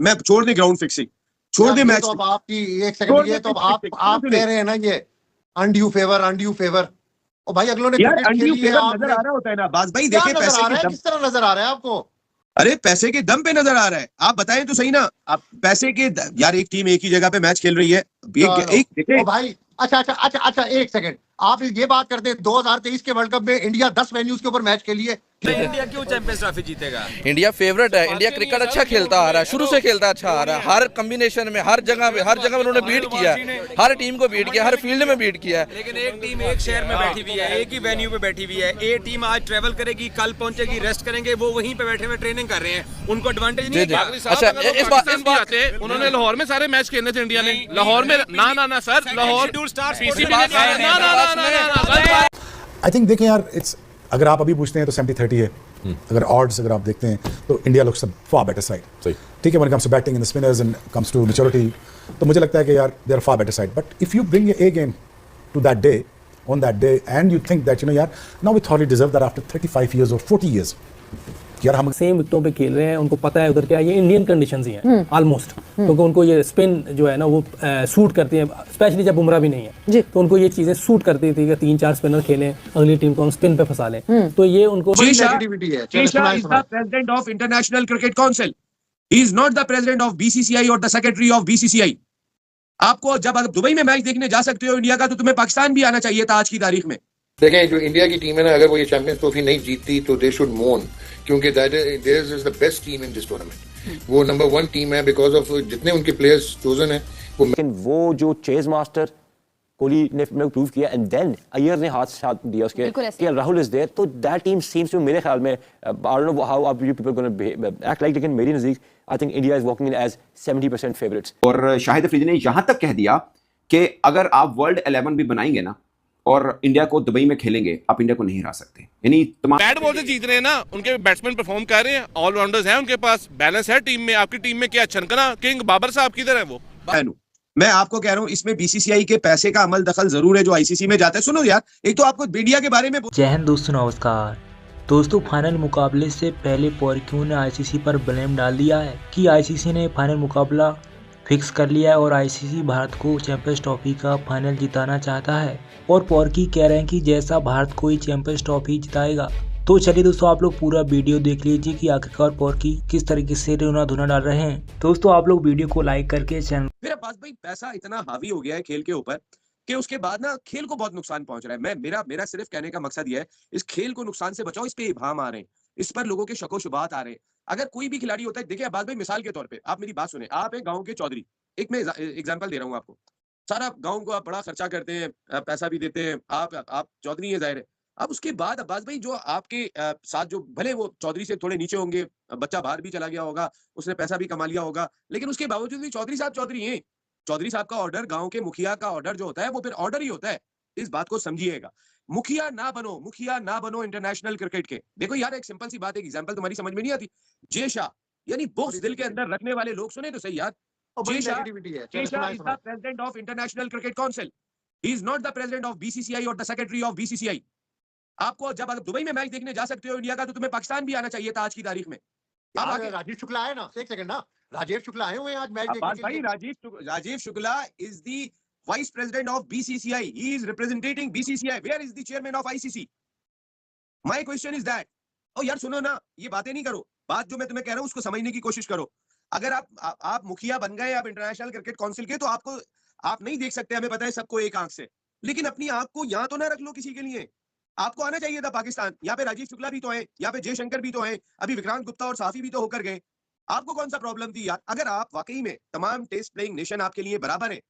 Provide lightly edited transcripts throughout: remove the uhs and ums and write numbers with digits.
मैं छोड़ दे ground fixing, छोड़ दे मैच। तो अब आपकी एक सेकंड, ये तो अब आप कह रहे हैं ना ये अनड्यू फेवर। ओ भाई अगलों ने यार क्रिकेट अनड्यू खेली है, फेवर आपने नजर आ रहा होता है ना अब्बास भाई, क्या देखिए नजर पैसे आ के रहा है? दम, किस तरह नजर आ रहा है आपको? अरे पैसे के दम पे नजर आ रहा है, आप बताएं तो सही ना। आप पैसे के यार एक टीम एक ही जगह पे मैच खेल रही है, एक देखिए। ओ भाई अच्छा, एक सेकंड, आप ये बात करते हैं 2023 के वर्ल्ड कप में इंडिया 10 वेन्यूज के ऊपर मैच खेली है। इंडिया क्यों चैंपियंस ट्रॉफी जीतेगा? इंडिया फेवरेट है, इंडिया क्रिकेट अच्छा खेलता आ रहा है, शुरू से खेलता अच्छा आ रहा है, हर कॉम्बिनेशन में हर जगह उन्होंने बीट किया है, हर टीम को बीट किया, हर फील्ड में बीट किया है। लेकिन एक टीम एक शहर में बैठी हुई है, एक ही वेन्यू पे बैठी हुई है। ए टीम आज ट्रेवल करेगी, कल पहुंचेगी, रेस्ट करेंगे, वो वहीं पे बैठे हुए ट्रेनिंग कर रहे हैं, उनको एडवांटेज नहीं है। अच्छा इस बात उन्होंने लाहौर में सारे मैच खेलने थे इंडिया ने, लाहौर में ना सर, लाहौर आई थिंक देखें यार, इट्स अगर आप अभी पूछते हैं तो 70-30 है। अगर ऑड्स अगर आप देखते हैं तो India looks far better side. ठीक है, when it comes to batting in the spinners and comes to maturity, तो मुझे लगता है कि यार they are far better side. But if you bring your A game to that day, on that day, and you think that यार now we thought we deserve that after 35 years or 40 years, यार हम same विकेटों पे खेल रहे हैं, उनको पता है उधर क्या ये इंडियन कंडीशंस ही हैं ऑलमोस्ट, क्योंकि उनको ये स्पिन जो है ना वो सूट करती है, स्पेशली जब बुमराह भी नहीं है तो उनको ये चीजें सूट करती थी कि 3-4 स्पिनर खेलें, अगली टीम को हम स्पिन पे फंसा लें। तो ये उनको नेगेटिविटी है। President of international cricket council, he is not the president of BCCI और द सेक्रेटरी ऑफ बीसीसीआई। आपको जब आप दुबई में मैच देखने जा सकते हो इंडिया का, तो तुम्हें पाकिस्तान भी आना चाहिए था आज की तारीख में। देखें, जो इंडिया की टीम है ना, अगर वो ये चैंपियंस ट्रॉफी नहीं जीतती तो दे शुड मोर्न, क्योंकि that is the best team in this tournament. वो नंबर 1 टीम है बिकॉज ऑफ जितने उनके प्लेयर्स चोजन है। लेकिन वो जो चेज मास्टर कोहली ने प्रूव किया, एंड देन अय्यर ने हाथ साथ दिया उसके कि राहुल इज देयर, तो दैट टीम सीम्स टू, मेरे ख्याल में, I don't know how are you people gonna act like, लेकिन मेरी नजदीक I think India is walking in as 70% favourites. और शाहिद अफरीदी ने यहां तक कह दिया कि अगर आप वर्ल्ड 11 भी बनाएंगे ना और इंडिया को दुबई में खेलेंगे, आप इंडिया को नहीं हरा सकते। यानी बैट बॉल से जीत रहे हैं ना, उनके बैट्समैन परफॉर्म कर रहे हैं, ऑलराउंडर्स हैं उनके पास, बैलेंस है टीम में। आपकी टीम में क्या छनकना किंग बाबर साहब किधर है? वो मैं आपको कह रहा हूँ इसमें बीसीसीआई के पैसे का अमल दखल जरूर है जो आईसीसी में जाता है। सुनो यार, एक तो आपको मीडिया के बारे में। जय हिंद दोस्तों, नमस्कार दोस्तों। फाइनल मुकाबले से पहले पोरक्यू ने आईसीसी पर ब्लेम डाल दिया है कि आईसीसी ने फाइनल मुकाबला फिक्स कर लिया है और आईसीसी भारत को चैंपियंस ट्रॉफी का फाइनल जिताना चाहता है, और पोरकी कह रहे हैं कि जैसा भारत को ही चैंपियंस ट्रॉफी जिताएगा। तो चलिए दोस्तों, आप लोग पूरा वीडियो देख लीजिए कि आखिरकार पोरकी किस तरीके से रोना धोना डाल रहे हैं। दोस्तों आप लोग वीडियो को लाइक करके चैनल। मेरा पास भाई पैसा इतना हावी हो गया है खेल के ऊपर कि उसके बाद ना खेल को बहुत नुकसान पहुंच रहा है। मेरा सिर्फ कहने का मकसद यह है, इस खेल को नुकसान से बचाओ। इस पे इबाम आ रहे हैं, इस पर लोगों के शको शुबात आ रहे हैं। अगर कोई भी खिलाड़ी होता है, देखिए अब्बास भाई मिसाल के तौर पे आप मेरी बात सुने, आप एक गांव के चौधरी, एक मैं एग्जांपल दे रहा हूँ आपको, सारा गांव को आप बड़ा खर्चा करते हैं, पैसा भी देते हैं, आप चौधरी है जाहिर है। अब उसके बाद अब्बास भाई जो आपके साथ जो भले वो चौधरी से थोड़े नीचे होंगे, बच्चा बाहर भी चला गया होगा, उसने पैसा भी कमा लिया होगा, लेकिन उसके बावजूद भी चौधरी साहब चौधरी हैं। चौधरी साहब का ऑर्डर, गांव के मुखिया का ऑर्डर जो होता है वो फिर ऑर्डर ही होता है। इस बात को समझिएगा। मुखिया ना बनो इंटरनेशनल क्रिकेट के। देखो यार, एक सिंपल सी बात, एक एग्जांपल तुम्हारी समझ में नहीं आती। जे शाह यानी बुक्स दिल के अंदर रखने वाले लोग, सुने तो सही यार, Jay Shah is the president of international cricket council, he is not the president of BCCI और द सेक्रेटरी ऑफ बीसीसीआई। आपको जब आप दुबई में मैच देखने जा सकते हो इंडिया का, तो तुम्हें पाकिस्तान भी आना चाहिए था आज की तारीख में। राजीव शुक्ला आए ना, एक सेकंड ना, राजेश शुक्ला आए हुए आज मैच देखने के लिए। Rajeev Shukla is the vice president of BCCI, he is representing BCCI, where is the chairman of ICC? My question is that. ओ यार सुनो ना, ये बातें नहीं करो, बात जो मैं तुम्हें कह रहा हूं उसको समझने की कोशिश करो। अगर आप मुखिया बन गए आप इंटरनेशनल क्रिकेट काउंसिल के, तो आप नहीं देख सकते, हमें पता है सबको एक आंख से, लेकिन अपनी आंख को यहां तो ना रख लो किसी के लिए। आपको आना चाहिए था पाकिस्तान। यहाँ पे राजीव शुक्ला भी तो है, यहाँ पे जयशंकर भी तो है, अभी विक्रांत गुप्ता और साफी भी तो होकर गए। आपको कौन सा प्रॉब्लम थी यार? अगर आप वाकई में तमाम टेस्ट प्लेइंग नेशन आपके लिए बराबर है,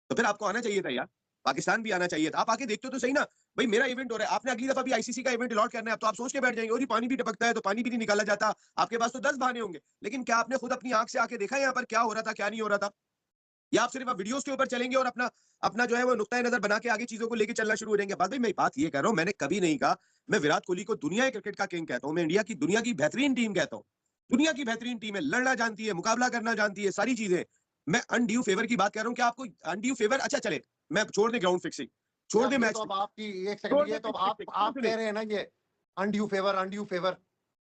तो फिर आपको आना चाहिए था यार, पाकिस्तान भी आना चाहिए था। आप आके देखते तो सही ना, भाई मेरा इवेंट हो रहा है, आपने अगली दफा भी आईसीसी का इवेंट अलॉट करना है, तो आप सोच के बैठ जाएंगे, और पानी भी टपकता है तो पानी भी नहीं निकाला जाता, आपके पास तो 10 बहाने होंगे। लेकिन क्या आपने खुद अपनी आंख से आके देखा यहाँ पर क्या हो रहा था, क्या नहीं हो रहा था? या आप सिर्फ वीडियोस के ऊपर चलेंगे और अपना जो है वो नुक्ता नजर बना के आगे चीजों को लेके चलना शुरू हो जाएंगे? बात भाई मैं बात ये कह रहा हूँ, मैंने कभी नहीं कहा मैं विराट कोहली को दुनिया क्रिकेट का किंग कहता हूँ, मैं इंडिया की दुनिया की बेहतरीन टीम कहता हूँ। दुनिया की बेहतरीन टीम है, लड़ना जानती है, मुकाबला करना जानती है, सारी चीजें। मैं अनड्यू फेवर की बात कर रहा हूँ। क्या आपको अनड्यू फेवर? अच्छा चले, मैं छोड़ दे ग्राउंड फिक्सिंग, छोड़ दे मैच। तो आपकी एक सेकंड, ये तो आप कह रहे हैं ना ये अनड्यू फेवर।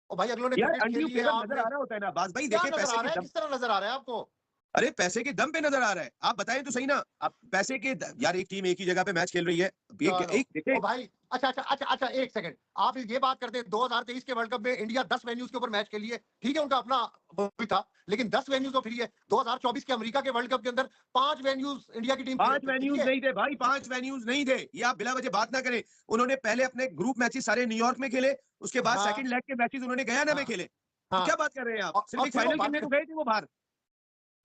और भाई अगलों ने यार क्रिकेट अनड्यू खेली है, फेवर आपने नजर आ रहा होता है ना बाज भाई, क्या देखे नजर पैसे आ के रहा है, दम, किस तरह नजर आ रहा है आपको? अरे पैसे के दम पे नजर आ रहा है। आप बताएं तो सही ना, आप पैसे के यार एक टीम एक ही जगह पे मैच खेल रही है, एक देखे ओ भाई अच्छा एक सेकंड, आप ये बात करते हैं 2023 के वर्ल्ड कप में इंडिया 10 वेन्यूज के ऊपर मैच खेली है, ठीक है उनका अपना वो भी था, लेकिन 10 वेन्यूज तो फ्री है। 2024 के अमेरिका के वर्ल्ड कप के अंदर 5 वेन्यूज इंडिया की टीम 5 वेन्यूज नहीं थे भाई, 5 वेन्यूज नहीं थे, ये आप बिला वजह बात ना करें। उन्होंने पहले अपने ग्रुप मैचेस सारे न्यूयॉर्क में खेले, उसके बाद हाँ। सेकंड लेग के मैचेस उन्होंने गयाना में खेले। तो हाँ। क्या बात कर रहे हैं आप? और सिर्फ एक फिर वो फाइनल बात खेलने को गए थे वो बाहर,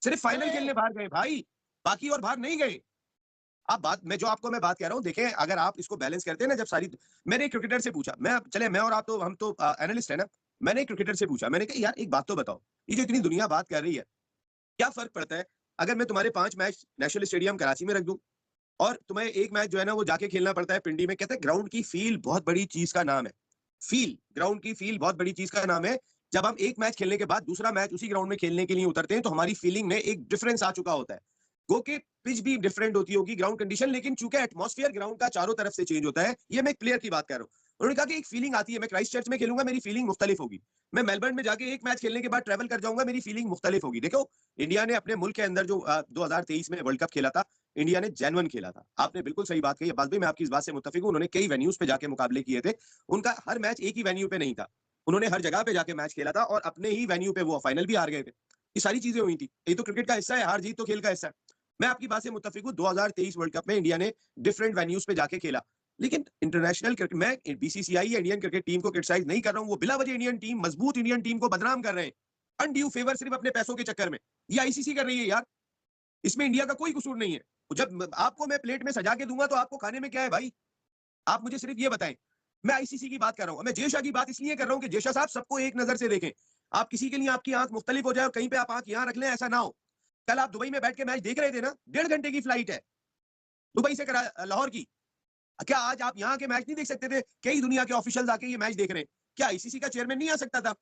सिर्फ फाइनल नहीं। खेलने बाहर गए भाई, बाकी और बाहर नहीं गए। आप बात मैं बात कह रहा हूँ, देखें अगर आप इसको बैलेंस करते हैं ना, जब सारी मैंने एक क्रिकेटर से पूछा, मैं और आप तो हम तो एनालिस्ट है ना, मैंने एक क्रिकेटर से पूछा, मैंने कहा यार एक बात तो बताओ, ये जो इतनी दुनिया बात कर रही है, क्या फर्क पड़ता है अगर मैं तुम्हारे 5 मैच नेशनल स्टेडियम कराची में रख दूं और तुम्हें एक मैच जो है ना वो जाके खेलना पड़ता है पिंडी में? कहते हैं ग्राउंड की फील बहुत बड़ी चीज का नाम है, फील, ग्राउंड की फील बहुत बड़ी चीज का नाम है। जब हम एक मैच खेलने के बाद दूसरा मैच उसी ग्राउंड में खेलने के लिए उतरते हैं तो हमारी फीलिंग में एक डिफरेंस आ चुका होता है। गो के पिच भी डिफरेंट होती होगी, ग्राउंड कंडीशन, लेकिन चूंकि एटमॉस्फेयर ग्राउंड का चारों तरफ से चेंज होता है, ये मैं एक प्लेयर की बात कर रहा हूँ। उन्होंने कहा कि एक फीलिंग आती है, मैं क्राइस्टचर्च में खेलूंगा मेरी फीलिंग मुख्तलिफ होगी, मैं मेलबर्न में जाके एक मैच खेलने के बाद ट्रैवल कर जाऊंगा मेरी फीलिंग मुख्तलिफ होगी। देखो इंडिया ने अपने मुल्क के अंदर जो 2023 में वर्ल्ड कप खेला था, इंडिया ने जेन्युइन खेला था। आपने बिल्कुल सही बात कही अब्बास भाई, मैं आपकी इस बात से मुत्तफिक हूं। उन्होंने कई वेन्यूज पे जाके मुकाबले किए थे, उनका हर मैच एक ही वेन्यू पे नहीं था, उन्होंने हर जगह पे जाके मैच खेला था और अपने ही वेन्यू पे वो फाइनल भी हार गए थे। ये सारी चीजें हुई थी, ये तो क्रिकेट का हिस्सा है, हार जीत तो खेल का हिस्सा है। मैं आपकी बात से मुत्तफिक हूं, 2023 वर्ल्ड कप में इंडिया ने डिफरेंट वेन्यूज पे जाके खेला, लेकिन इंटरनेशनल क्रिकेट, मैं बीसीसीआई या इंडियन क्रिकेट टीम को क्रिटिसाइज नहीं कर रहा हूं, वो बिला वजह इंडियन टीम, मजबूत इंडियन टीम को बदनाम कर रहे हैं अनड्यू फेवर सिर्फ अपने पैसों के चक्कर में। ये आईसीसी कर रही है यार, इसमें इंडिया का कोई कसूर नहीं है। जब आपको मैं प्लेट में सजा के दूंगा तो आपको खाने में क्या है भाई? आप मुझे सिर्फ ये बताएं। मैं आईसीसी की बात कर रहा हूं, मैं जेशा की बात इसलिए कर रहा हूं कि जेशा साहब सबको एक नजर से देखें। आप किसी के लिए आपकी आंख मुख्तलिफ हो जाए और कहीं पे आप आंख यहां रख लें, ऐसा ना हो। कल आप दुबई में बैठ के मैच देख रहे थे ना, 1.5 घंटे की फ्लाइट है दुबई से लाहौर की, क्या आज आप यहाँ के मैच नहीं देख सकते थे? कई दुनिया के ऑफिशियल्स आके ये मैच देख रहे हैं, क्या आईसीसी का चेयरमैन नहीं आ सकता था?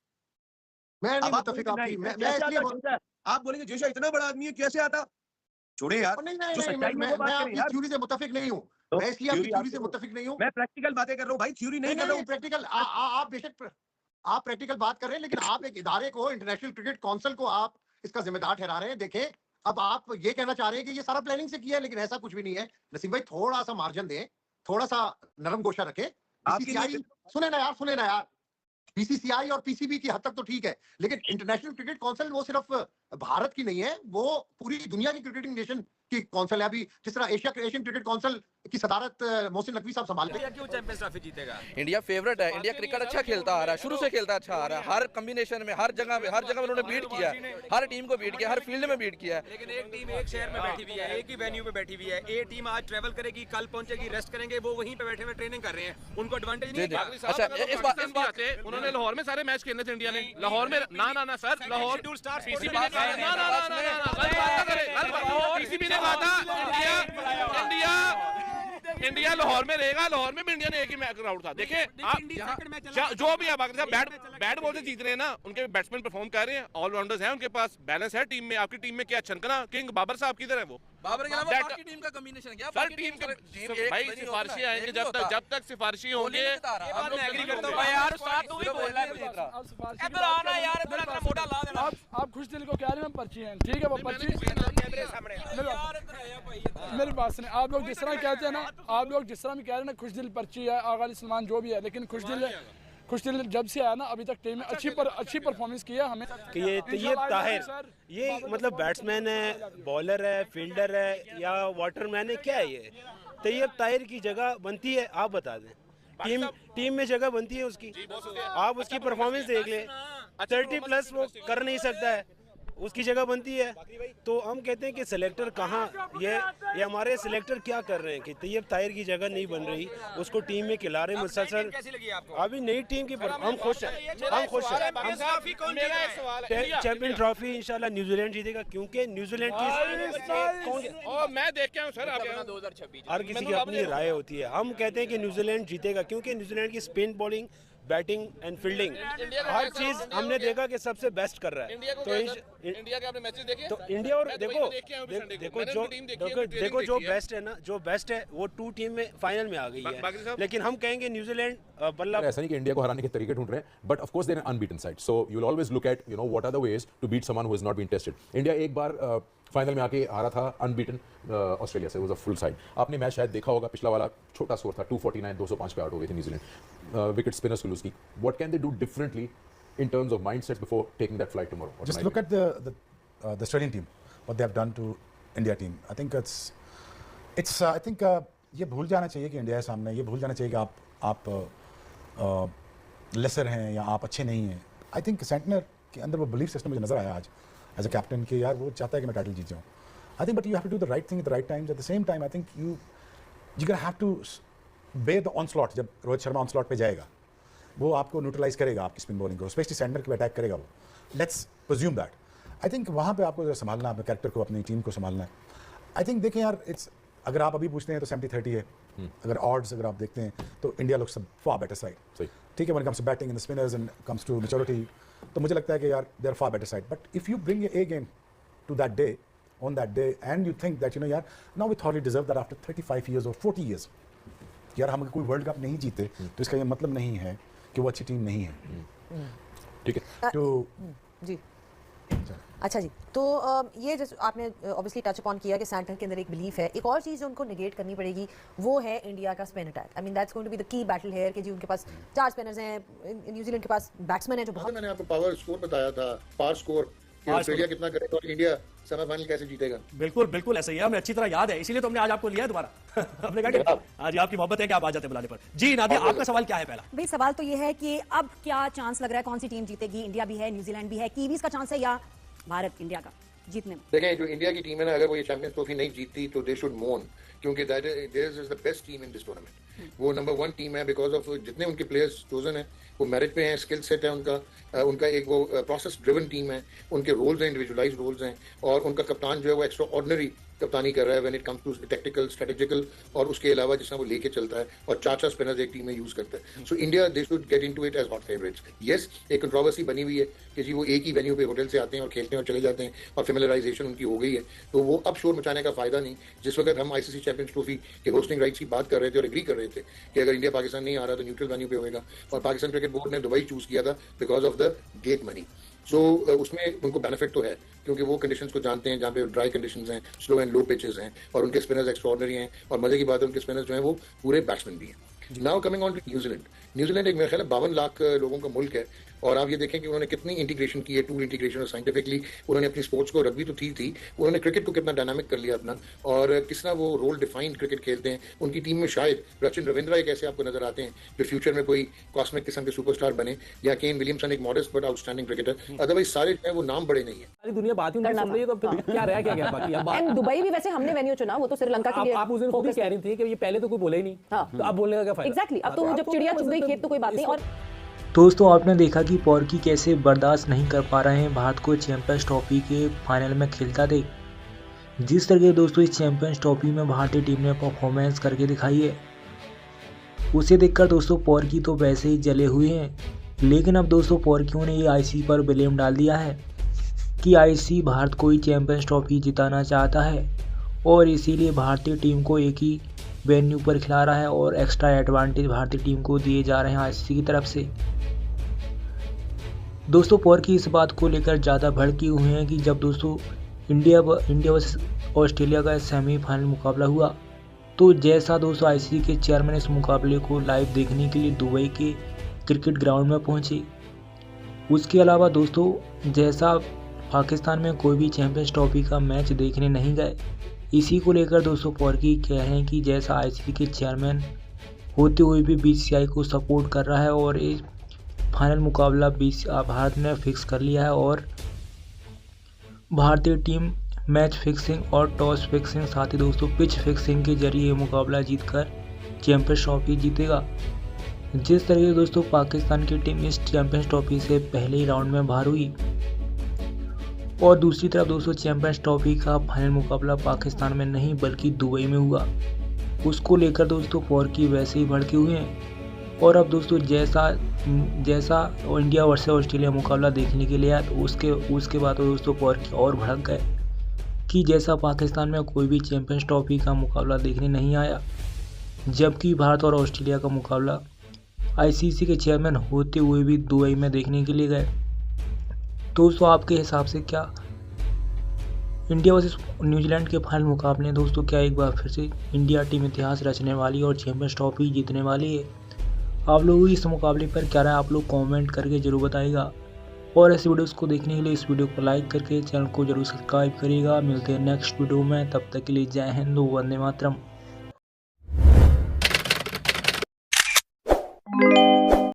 मैं नहीं अब आप मुत्तफिक बोलेंगे आपकी, नहीं, मैं कैसे इसलिए आता जेशा? आप बोलेंगे जेशा इतना बड़ा आदमी है, कैसे आता? छोड़े यार, नहीं जो नहीं सच्चाई नहीं, में वो बात मैं करें आपकी यार। थ्योरी से मुत्तफिक नहीं हूँ, तो मैं इसलिए आपकी theory थ्योरी से आपको- मुत्तफिक नहीं हूँ। मैं प्रैक्टिकल बातें कर रहा हूँ भाई, थ्योरी नहीं कर रहा हूँ। प्रैक्टिकल आप बेशक आप प्रैक्टिकल बात कर रहे हैं, लेकिन आप एक इदारे को, इंटरनेशनल क्रिकेट काउंसिल को आप इसका जिम्मेदार ठहरा रहे हैं। देखें, अब आप ये कहना चाह रहे हैं कि ये सारा प्लानिंग से किया है, लेकिन ऐसा कुछ भी नहीं है। नसीम भाई थोड़ा सा मार्जिन दें, थोड़ा सा नरम गोशा रखें। बीसीसीआई सुने ना यार, बीसीसीआई और पीसीबी की हद तक तो ठीक है, लेकिन इंटरनेशनल क्रिकेट काउंसिल वो सिर्फ भारत की नहीं है, वो पूरी दुनिया की क्रिकेटिंग नेशन की काउंसिल है। अभी जिस तरह एशियन क्रिकेट काउंसिल की सदारत मोहसिन नकवी साहब संभाल रहे इंडिया क्यों चैंपियंस ट्रॉफी जीतेगा? इंडिया फेवरेट है, इंडिया क्रिकेट अच्छा खेलता आ रहा है, शुरू से खेलता अच्छा आ रहा है, हर कॉम्बिनेशन में हर जगह में उन्होंने बीट किया है, हर टीम को बीट किया, हर फील्ड में बीट किया है। लेकिन एक टीम एक शहर में बैठी हुई है, एक ही वेन्यू पे बैठी हुई है। ए टीम आज ट्रैवल करेगी, कल पहुंचेगी, रेस्ट करेंगे, वो वहीं पे बैठे हुए ट्रेनिंग कर रहे हैं, उनको एडवांटेज नहीं है। अच्छा इस बात उन्होंने लाहौर में सारे मैच खेलने थे इंडिया ने, लाहौर में ना सर, लाहौर पीसीबी ने कहा इंडिया लाहौर में रहेगा, लाहौर में भी इंडिया ने एक ही ग्राउंड था। देखिए आप जो भी आप बैट बॉल से जीत रहे हैं ना, उनके बैट्समैन परफॉर्म कर रहे हैं, ऑलराउंडर्स हैं, उनके पास बैलेंस है टीम में। आपकी टीम में क्या छनकना किंग बाबर साहब किधर है? वो बाबर के अलावा बाकी टीम का कॉम्बिनेशन क्या? सर टीम के भाई सिफारिशी आएंगे, जब तक सिफारिशी होंगे मैं एग्री करता हूं भाई यार, साथ तू भी बोल रहा है इधर आना यार, इधर अपना मोटा ला देना। आप खुश दिल को कह रहे हैं, मैं पर्ची हैं, ठीक है वो पर्ची कैमरे सामने मेरी बात सुनिए। आप लोग जिस तरह कहते हैं ना, आप लोग जिस तरह भी कह रहे हैं ना, खुश दिल पर्ची है, आगा अली सलमान जो भी है, लेकिन खुश दिल जब से आया ना अभी तक टीम में अच्छी परफॉर्मेंस की है। हमें कि ये तैयब ताहिर ये मतलब बैट्समैन है, बॉलर है, फील्डर है या वाटरमैन है, क्या है ये? तैयब ताहिर की जगह बनती है, आप बता दें। टीम में जगह बनती है उसकी, आप उसकी परफॉर्मेंस देख ले, 30+ वो कर नहीं सकता है, उसकी जगह बनती है। तो हम कहते हैं कि सिलेक्टर कहाँ, ये हमारे सिलेक्टर क्या कर रहे हैं कि तैयब ताहिर की जगह नहीं बन रही, उसको टीम में खिला रहे मुसलसल। अभी नई टीम की हम खुश हैं, चैंपियन ट्रॉफी इंशाल्लाह न्यूजीलैंड जीतेगा, क्योंकि न्यूजीलैंड की मैं देख के आऊं सर, हर किसी की अपनी राय होती है। हम कहते हैं कि न्यूजीलैंड जीतेगा, क्योंकि न्यूजीलैंड की spin bowling batting and fielding, हर चीज हमने देखा कि सबसे बेस्ट कर रहा है। तो इंडिया के आपने मैचेस देखे? तो इंडिया और देखो जो बेस्ट है ना, जो बेस्ट है वो 2 टीम में फाइनल में आ गई है। लेकिन हम कहेंगे न्यूजीलैंड बल्ला ऐसा नहीं कि इंडिया को हराने के तरीके ढूंढ रहे हैं, but of course they are unbeaten side, so you will always look at what are the ways to beat someone who is not been tested. India एक बार फाइनल में आके हारा था अनबीटन ऑस्ट्रेलिया से, वाज अ फुल साइड। आपने match शायद देखा होगा, पिछला वाला छोटा स्कोर था 249, 205 पे आउट हो गई थी न्यूजीलैंड, विकेट स्पिनर्स को लूज की। What can they do differently in terms of mindsets before taking that flight tomorrow? Just look at the Australian team, what they have done to India team. I think I think ये भूल जाना चाहिए कि India के सामने, ये भूल जाना चाहिए कि आप लेसर हैं या आप अच्छे नहीं हैं। आई थिंक सेंटनर के अंदर वो बिलीफ सिस्टम मुझे नजर आया आज एज अ कैप्टन कि यार वो चाहता है कि मैं टाइटल जीत जाऊँ। I think but you have to do the right thing at the right times. At the same time I think you can have to bear the onslaught. जब रोहित शर्मा ऑनस्लॉट पे जाएगा वो आपको न्यूट्रलाइज करेगा, आपकी स्पिन बॉलिंग को, specially centre के attack करेगा वो। Let's presume that. I think वहाँ पे आपको संभालना, अपने कैरेक्टर को, अपनी टीम को संभालना है। आई थिंक देखें यार, अगर आप अभी पूछते हैं तो 70-30 है। अगर ऑड्स अगर आप देखते हैं तो India looks far better side. ठीक है, when it comes to batting in the spinners and comes to maturity, तो मुझे लगता है कि यार they are far better side. But if you bring a game to that day, on that day, and you think that यार now we thoroughly deserve that after 35 years और 40 years, यार हम कोई वर्ल्ड कप नहीं जीते तो इसका ये मतलब नहीं है कि वो अच्छी टीम नहीं है। ठीक है, तो जी अच्छा जी, तो ये जैसे आपने ऑब्वियसली टच अपॉन किया कि सेंटर के अंदर एक बिलीफ है। एक और चीज़ जो उनको निगेट करनी पड़ेगी वो है इंडिया का spin attack. I mean that's going to be the key battle here कि जी उनके पास 4 स्पिनर्स हैं, न्यूजीलैंड के पास बैट्समैन है जो बहुत। मैंने आपको पावर स्कोर बताया था, पावर स्कोर ऑस्ट्रेलिया कितना करेगा और इंडिया सेमीफाइनल कैसे जीतेगा। बिल्कुल ऐसा ही है, हमें अच्छी तरह याद है, इसीलिए तो हमने आज आपको लिया है दोबारा। हमने कहा कि आज आपकी मोहब्बत है कि आप आ जाते बुलाने पर। जी नादिया, आपका सवाल क्या है? पहला भाई सवाल तो ये है कि अब क्या चांस लग रहा है, कौन सी टीम जीतेगी? इंडिया भी है, न्यूजीलैंड भी है, कीवीज का चांस है या भारत इंडिया का जीतने में? देखें, जो इंडिया की टीम है ना, अगर वो ये चैंपियंस ट्रॉफी नहीं जीतती तो दे शुड मोर्न, क्योंकि that is the best team in this tournament. वो नंबर 1 टीम है बिकॉज ऑफ जितने उनके प्लेयर्स चोजन है वो मेरिट पे हैं, स्किल सेट है उनका एक वो प्रोसेस ड्रिवन टीम है, उनके रोल्स हैं इंडिविजुअलाइज्ड रोल्स हैं, और उनका कप्तान जो है वो एक्स्ट्रा ऑर्डिनरी कप्तानी कर रहा है when it comes to tactical strategical, और उसके अलावा जिस तरह वो लेके चलता है, और 4 स्पिनर्स एक टीम में यूज करता है। So India they should get into it as hot favourites. Yes, एक कंट्रोवर्सी बनी हुई है कि जी वो एक ही वेन्यू पे होटल से आते हैं और खेलते हैं और चले जाते हैं, और फेमिलराइजेशन उनकी हो गई है, तो वो अब शोर मचाने का फायदा नहीं। जिस वक्त हम आईसीसी चैंपियंस ट्रॉफी के होस्टिंग राइट्स की बात कर रहे थे और एग्री कर रहे थे कि अगर इंडिया पाकिस्तान नहीं आ रहा तो न्यूट्रल वेन्यू पे होगा, और पाकिस्तान क्रिकेट बोर्ड ने दुबई चूज किया था because of the gate money. So उसमें उनको बेनिफिट तो है क्योंकि वो कंडीशंस को जानते हैं जहाँ पे ड्राई कंडीशंस हैं, स्लो एंड लो पिचेस हैं, और उनके स्पिनर्स एक्स्ट्राऑर्डिनरी हैं, और मजे की बात है उनके स्पिनर्स जो हैं वो पूरे बैट्समैन भी हैं। Now coming on to New Zealand एक मेरे ख्याल है 52 लाख लोगों का मुल्क है, और आप ये देखें कि उन्होंने कितनी इंटीग्रेशन की है, टूल इंटीग्रेशन, और साइंटिफिकली उन्होंने अपनी स्पोर्ट्स को, रग्बी तो थी उन्होंने क्रिकेट को कितना डायनामिक कर लिया अपना, और किस तरह वो रोल डिफाइंड क्रिकेट खेलते हैं। उनकी टीम में शायद रचिन रविंद्रा एक ऐसे आपको नजर आते हैं जो फ्यूचर में कोई कॉस्मिक किस्म के सुपरस्टार बने, या केन विलियमसन एक modest but outstanding cricketer. Otherwise सारे जो है वो नाम बड़े नहीं है। सारी दुनिया बात ही सुन रही है, तो फिर क्या रह क्या गया बाकी? अब दुबई भी वैसे हमने वेन्यू चुना, वो तो श्रीलंका के लिए आप उस दिन खुद ही कह रही थी कि ये पहले तो कोई बोले ही नहीं, तो अब बोलने का क्या फायदा? एग्जैक्टली, अब तो जब चिड़िया चुग गई खेत तो कोई बात नहीं। और दोस्तों आपने देखा कि पॉर्की कैसे बर्दाश्त नहीं कर पा रहे हैं भारत को चैंपियंस ट्रॉफी के फाइनल में खेलता देख। जिस तरह दोस्तों इस चैंपियंस ट्रॉफी में भारतीय टीम ने परफॉर्मेंस करके दिखाई है, उसे देखकर दोस्तों पॉर्की तो वैसे ही जले हुए हैं। लेकिन अब दोस्तों पॉर्कियों ने ये आईसीसी पर ब्लेम डाल दिया है कि आईसीसी भारत को ही चैंपियंस ट्रॉफी जिताना चाहता है, और इसीलिए भारतीय टीम को एक ही वेन्यू पर खिला रहा है, और एक्स्ट्रा एडवांटेज भारतीय टीम को दिए जा रहे हैं आईसीसी की तरफ से। दोस्तों पॉर्की इस बात को लेकर ज़्यादा भड़की हुए हैं कि जब दोस्तों इंडिया वर्सेस ऑस्ट्रेलिया का सेमीफाइनल मुकाबला हुआ, तो जैसा दोस्तों आईसीसी के चेयरमैन इस मुकाबले को लाइव देखने के लिए दुबई के क्रिकेट ग्राउंड में पहुंचे, उसके अलावा दोस्तों जैसा पाकिस्तान में कोई भी चैंपियंस ट्रॉफी का मैच देखने नहीं गए, इसी को लेकर दोस्तों पॉर्की कह रहे हैं कि जैसा आईसीसी के चेयरमैन होते हुए भी बीसीसीआई को सपोर्ट कर रहा है, और ये फाइनल मुकाबला भारत ने फिक्स कर लिया है, और भारतीय टीम मैच फिक्सिंग और टॉस फिक्सिंग साथ ही दोस्तों पिच फिक्सिंग के जरिए ये मुकाबला जीतकर चैंपियंस ट्रॉफी जीतेगा। जिस तरह से दोस्तों पाकिस्तान की टीम इस चैंपियंस ट्रॉफी से पहले ही राउंड में बाहर हुई, और दूसरी तरफ दोस्तों चैंपियंस ट्रॉफी का फाइनल मुकाबला पाकिस्तान में नहीं बल्कि दुबई में हुआ, उसको लेकर दोस्तों पॉर्की वैसे ही भड़के हुए हैं। और अब दोस्तों जैसा इंडिया वर्सेस ऑस्ट्रेलिया मुकाबला देखने के लिए आया तो उसके बाद तो दोस्तों और भड़क गए कि जैसा पाकिस्तान में कोई भी चैंपियंस ट्रॉफी का मुकाबला देखने नहीं आया, जबकि भारत और ऑस्ट्रेलिया का मुकाबला आईसीसी के चेयरमैन होते हुए भी दुबई में देखने के लिए गए। दोस्तों आपके हिसाब से क्या इंडिया वर्सेस न्यूजीलैंड के फाइनल मुकाबले हैं दोस्तों, क्या एक बार फिर से इंडिया टीम इतिहास रचने वाली और चैंपियंस ट्रॉफी जीतने वाली है? आप लोगों की इस मुकाबले पर क्या राय आप लोग कमेंट करके जरूर बताइएगा, और ऐसे वीडियोस को देखने के लिए इस वीडियो को लाइक करके चैनल को जरूर सब्सक्राइब करिएगा। मिलते हैं नेक्स्ट वीडियो में, तब तक के लिए जय हिंद, वंदे मातरम।